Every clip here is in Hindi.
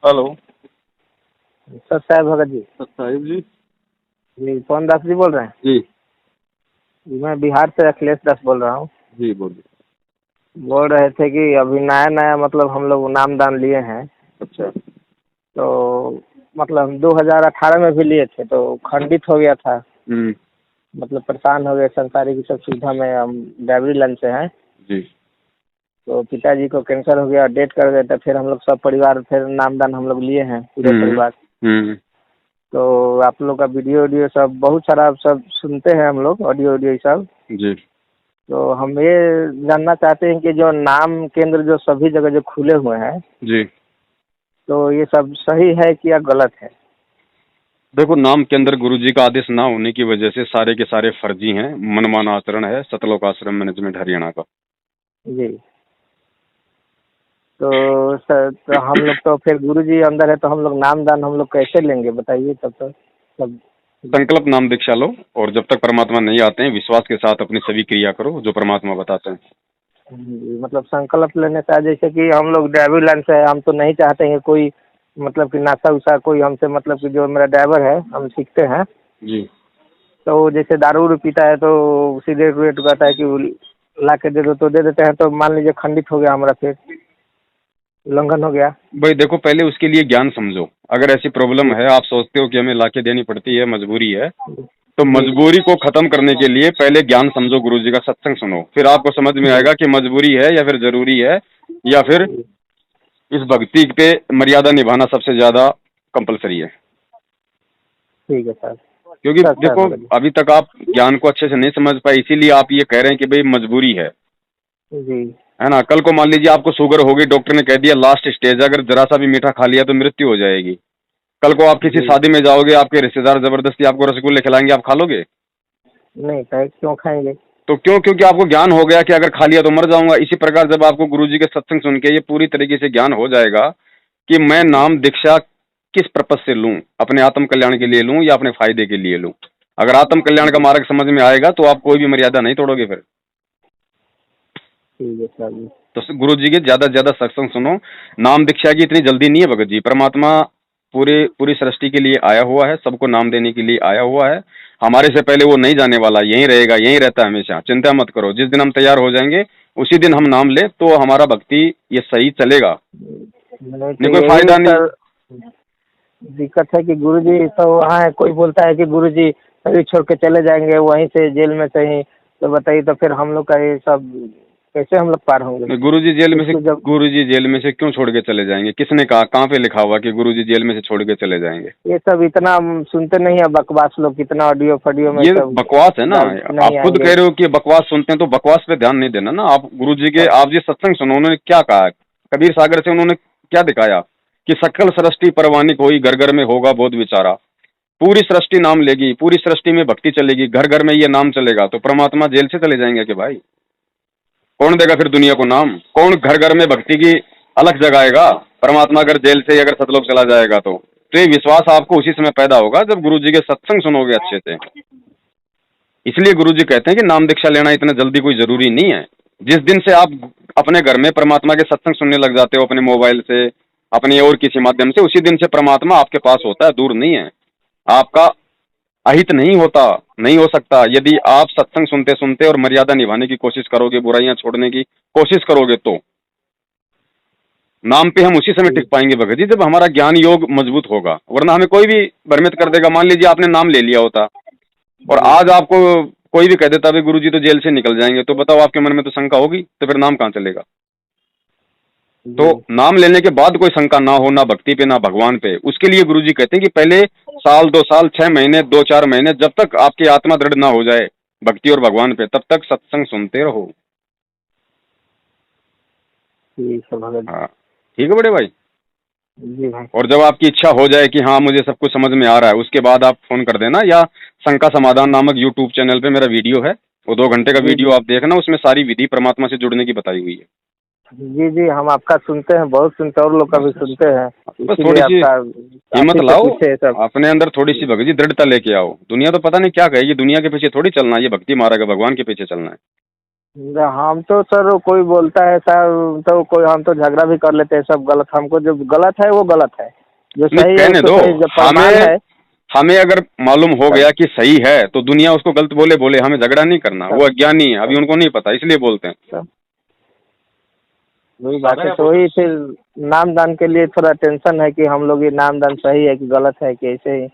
हेलो। सर साहब भगत जी। साहिब जी। जी पवन दास जी बोल रहे हैं। जी मैं बिहार से अखिलेश दास बोल रहा हूँ। जी बोलिए। बोल रहे थे कि अभी नया नया मतलब हम लोग नामदान लिए हैं। अच्छा। तो मतलब 2018 में भी लिए थे तो खंडित हो गया था। हम्म। मतलब परेशान हो गए संसारी की सब सुविधा में। हम डायबरी लाइन से हैं। जी। तो पिताजी को कैंसर हो गया, डेथ कर गए। तो फिर हम लोग सब परिवार फिर नामदान हम लोग लिए हैं पूरे हम्म। परिवार। हम्म। तो आप लोग का वीडियो वीडियो सब बहुत सारा सब सुनते हैं हम लोग, ऑडियो ऑडियो सब। जी। तो हम ये जानना चाहते हैं कि जो नाम केंद्र जो सभी जगह जो खुले हुए हैं, जी तो ये सब सही है कि या गलत है? देखो, नाम के अंदर गुरुजी का आदेश ना होने की वजह से सारे के सारे फर्जी हैं, मनमाना आचरण है सतलोक आश्रम मैनेजमेंट हरियाणा का। जी। तो सर तो हम लोग तो फिर गुरुजी अंदर है तो हम लोग नामदान हम लोग कैसे लेंगे बताइए तब तो सब। संकल्प नाम दीक्षा लो और जब तक परमात्मा नहीं आते हैं विश्वास के साथ अपनी सभी क्रिया करो जो परमात्मा बताते हैं। जी, मतलब संकल्प लेने का जैसे कि हम लोग ड्राइवर लाइन से है, हम तो नहीं चाहते हैं कोई मतलब कि नशा उशा कोई हमसे, मतलब कि जो मेरा ड्राइवर है हम सीखते हैं। जी तो जैसे दारू उरू पीता है तो सिगरेट वेट कहता है कि ला के दे दो तो दे देते हैं। तो मान लीजिए खंडित हो गया हमारा, फिर उल्लंघन हो गया। भाई देखो, पहले उसके लिए ज्ञान समझो। अगर ऐसी प्रॉब्लम जी है, आप सोचते हो कि हमें लाके देनी पड़ती है, मजबूरी है, तो जी मजबूरी को खत्म करने के लिए पहले ज्ञान समझो, गुरुजी का सत्संग सुनो, फिर आपको समझ में जी आएगा कि मजबूरी है या फिर जरूरी है, या फिर जी। इस भक्ति पे मर्यादा निभाना सबसे ज्यादा कंपलसरी है। ठीक है सर। क्योंकि सर सर देखो, भगत अभी तक आप ज्ञान को अच्छे से नहीं समझ पाए, इसीलिए आप ये कह रहे हैं कि भाई मजबूरी जी है ना। कल को मान लीजिए आपको शुगर होगी, डॉक्टर ने कह दिया लास्ट स्टेज, अगर जरा सा भी मीठा खा लिया तो मृत्यु हो जाएगी। कल को आप किसी जी। शादी में जाओगे, आपके रिश्तेदार जबरदस्ती आपको रसगुल्ले खिलाएंगे, आप खा लोगे? नहीं कहे क्यों खाएंगे? तो क्यों? क्योंकि आपको ज्ञान हो गया कि अगर खा लिया तो मर जाऊंगा। इसी प्रकार जब आपको गुरुजी के सत्संग सुन के ये पूरी तरीके से ज्ञान हो जाएगा कि मैं नाम दीक्षा किस पर्पज से लूं, अपने आत्म कल्याण के लिए लूं या अपने फायदे के लिए लूं, अगर आत्म कल्याण का मार्ग समझ में आएगा तो आप कोई भी मर्यादा नहीं तोड़ोगे फिर। ठीक है सर जी। तो गुरु जी के ज्यादा से ज्यादा सत्संग सुनो। नाम दीक्षा की इतनी जल्दी नहीं है भगत जी। परमात्मा पूरे पूरी सृष्टि के लिए आया हुआ है, सबको नाम देने के लिए आया हुआ है। हमारे से पहले वो नहीं जाने वाला, यहीं रहेगा, यहीं रहता है हमेशा। चिंता मत करो, जिस दिन हम तैयार हो जाएंगे उसी दिन हम नाम ले तो हमारा भक्ति ये सही चलेगा, नहीं नहीं तो कोई यही फायदा नहीं। सर दिक्कत है कि गुरुजी तो वहाँ है, कोई बोलता है कि गुरुजी अभी छोड़ के चले जाएंगे वहीं से जेल में से ही। तो बताइए तो फिर हम लोग का ये सब कैसे हम लोग पार होंगे? गुरुजी जेल में से, इसको जब गुरुजी जेल में से क्यों छोड़ के चले जाएंगे? किसने कहा? कहाँ पे लिखा हुआ कि गुरुजी जेल में से छोड़ के चले जाएंगे? ये सब इतना हम सुनते नहीं है बकवास लोग, कितना ऑडियो फडियो में ये सब बकवास है ना। डाल आप नहीं खुद आएंगे। कह रहे हो कि बकवास सुनते हैं, तो बकवास पे ध्यान नहीं देना ना। आप गुरुजी के, सब आप ये सत्संग सुनो, उन्होंने क्या कहा? कबीर सागर से उन्होंने क्या दिखाया कि सकल सृष्टि परवानी कोई, घर घर में होगा बहुत विचारा। पूरी सृष्टि नाम लेगी, पूरी सृष्टि में भक्ति चलेगी, घर घर में ये नाम चलेगा, तो परमात्मा जेल से चले जाएंगे कि भाई? कौन देगा फिर दुनिया को नाम? कौन घर घर में भक्ति की अलग जगाएगा? परमात्मा अगर जेल से, अगर सतलोक चला जाएगा तो ये विश्वास आपको उसी समय पैदा होगा जब गुरुजी के सत्संग सुनोगे अच्छे से। इसलिए गुरुजी कहते हैं कि नाम दीक्षा लेना इतना जल्दी कोई जरूरी नहीं है। जिस दिन से आप अपने घर में परमात्मा के सत्संग सुनने लग जाते हो, अपने मोबाइल से, अपने और किसी माध्यम से, उसी दिन से परमात्मा आपके पास होता है, दूर नहीं है। आपका अहित नहीं होता, नहीं हो सकता। यदि आप सत्संग सुनते सुनते और मर्यादा निभाने की कोशिश करोगे, बुराइयां छोड़ने की कोशिश करोगे, तो नाम पे हम उसी समय टिक पाएंगे भगत जी जब हमारा ज्ञान योग मजबूत होगा। वरना हमें कोई भी भ्रमित कर देगा। मान लीजिए आपने नाम ले लिया होता और जी आज आपको कोई भी कह देता भाई गुरुजी तो जेल से निकल जाएंगे, तो बताओ आपके मन में तो शंका होगी, तो फिर नाम कहाँ चलेगा? तो जी। नाम लेने के बाद कोई शंका ना हो, ना भक्ति पे ना भगवान पे। उसके लिए गुरुजी कहते हैं कि पहले साल, 2 साल, 6 महीने, 2-4 महीने, जब तक आपकी आत्मा दृढ़ ना हो जाए भक्ति और भगवान पे, तब तक सत्संग सुनते रहो। ठीक है भगत हाँ, ठीक है बड़े भाई। जी। जी भाई। और जब आपकी इच्छा हो जाए कि हाँ मुझे सब कुछ समझ में आ रहा है, उसके बाद आप फोन कर देना, या शंका समाधान नामक यूट्यूब चैनल पे मेरा वीडियो है, वो 2 घंटे का जी वीडियो जी आप देखना, उसमें सारी विधि परमात्मा से जुड़ने की बताई हुई है। जी जी। हम आपका सुनते हैं, बहुत सुनते हैं, और लोग का बस भी बस सुनते हैं। बस इसीलिए थोड़ी सी आपका आप हिम्मत ही से लाओ, पूछे सब। अपने अंदर थोड़ी सी भक्ति दृढ़ता लेके आओ। दुनिया तो पता नहीं क्या कहेगी, दुनिया के पीछे थोड़ी चलना है, ये भक्ति मार्ग है, भगवान के पीछे चलना है। हम तो सर कोई बोलता है सर तो कोई हम तो झगड़ा भी कर लेते हैं, सब गलत, हमको जो गलत है वो गलत है, जो नहीं सही है कहने उसको दो। सही, जब प्रमाण हमें है। हमें अगर मालूम हो तब गया कि सही है तो दुनिया उसको गलत बोले बोले, हमें झगड़ा नहीं करना। वो तब अज्ञानी है, अभी तब उनको नहीं पता, इसलिए बोलते हैं। तब वही बात है, तो वही फिर नामदान के लिए थोड़ा टेंशन है कि हम लोग ये नामदान सही है कि गलत है, कि ऐसे ही।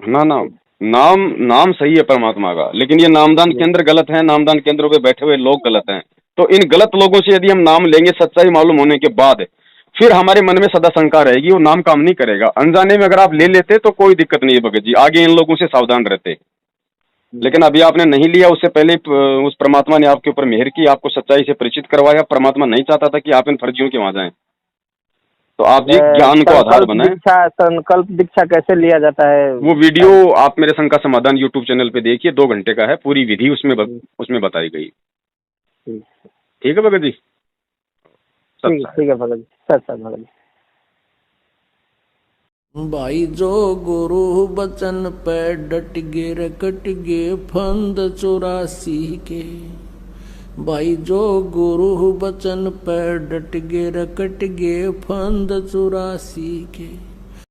ना ना, नाम नाम सही है परमात्मा का, लेकिन ये नामदान जी केंद्र गलत है, नामदान केंद्रों पे बैठे हुए लोग गलत हैं। तो इन गलत लोगों से यदि हम नाम लेंगे सच्चाई मालूम होने के बाद, फिर हमारे मन में सदा शंका रहेगी, वो नाम काम नहीं करेगा। अनजाने में अगर आप ले लेते तो कोई दिक्कत नहीं है भगत जी, आगे इन लोगों से सावधान रहते। लेकिन अभी आपने नहीं लिया, उससे पहले उस परमात्मा ने आपके ऊपर मेहर की, आपको सच्चाई से परिचित करवाया। परमात्मा नहीं चाहता था कि आप इन फर्जियों के वहां जाएं, तो आप जी ज्ञान को आधार संकल्प बनाएं। दीक्षा, संकल्प दीक्षा कैसे लिया जाता है वो वीडियो सर? आप मेरे शंका समाधान यूट्यूब चैनल पे देखिए, 2 घंटे का है, पूरी विधि ठीक उसमें बताई गई। ठीक ठीक है भगत जी, ठीक सत्य है। ठीक है भगत जी, सर सर भगत जी। भाई जो गुरु बचन पे डट गे रे कट गे फंद 84 के। भाई जो गुरु बचन पे डट गे रे कट गे फंद 84 के।